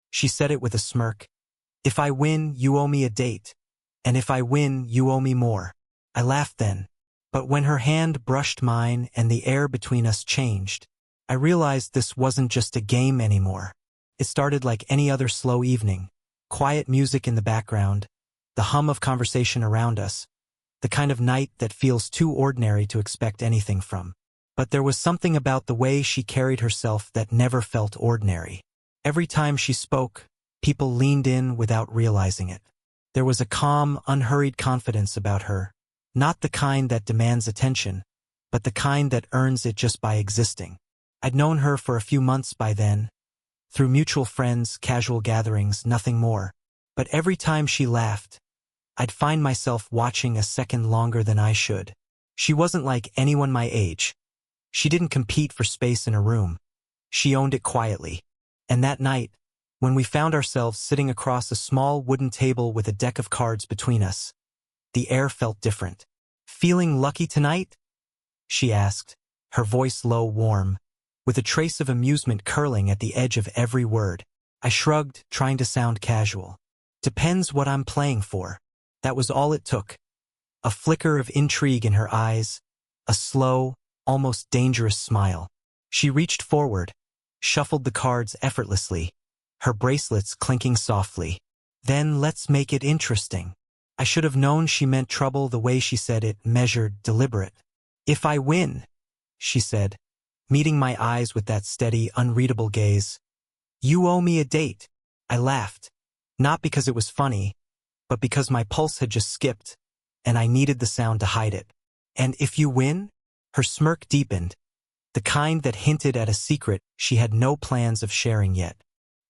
She said it with a smirk. If I win, you owe me a date. And if I win, you owe me more. I laughed then. But when her hand brushed mine and the air between us changed, I realized this wasn't just a game anymore. It started like any other slow evening. Quiet music in the background, the hum of conversation around us, the kind of night that feels too ordinary to expect anything from. But there was something about the way she carried herself that never felt ordinary. Every time she spoke, people leaned in without realizing it. There was a calm, unhurried confidence about her, not the kind that demands attention, but the kind that earns it just by existing. I'd known her for a few months by then, through mutual friends, casual gatherings, nothing more. But every time she laughed, I'd find myself watching a second longer than I should. She wasn't like anyone my age. She didn't compete for space in a room. She owned it quietly. And that night, when we found ourselves sitting across a small wooden table with a deck of cards between us, the air felt different. "Feeling lucky tonight?" she asked, her voice low, warm, with a trace of amusement curling at the edge of every word. I shrugged, trying to sound casual. "Depends what I'm playing for." That was all it took. A flicker of intrigue in her eyes, a slow, almost dangerous smile. She reached forward, shuffled the cards effortlessly, her bracelets clinking softly. "Then let's make it interesting." I should have known she meant trouble the way she said it, measured, deliberate. "If I win," she said, meeting my eyes with that steady, unreadable gaze, "you owe me a date." I laughed, not because it was funny, but because my pulse had just skipped, and I needed the sound to hide it. "And if you win?" Her smirk deepened, the kind that hinted at a secret she had no plans of sharing yet.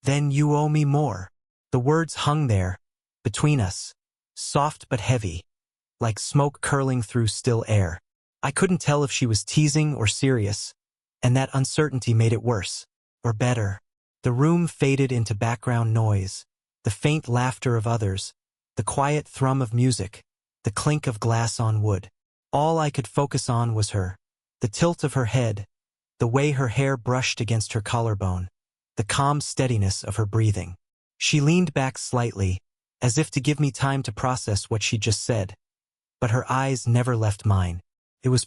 "Then you owe me more." The words hung there, between us, soft but heavy, like smoke curling through still air. I couldn't tell if she was teasing or serious, and that uncertainty made it worse, or better. The room faded into background noise, the faint laughter of others, the quiet thrum of music, the clink of glass on wood. All I could focus on was her, the tilt of her head, the way her hair brushed against her collarbone, the calm steadiness of her breathing. She leaned back slightly, as if to give me time to process what she just said, but her eyes never left mine. It was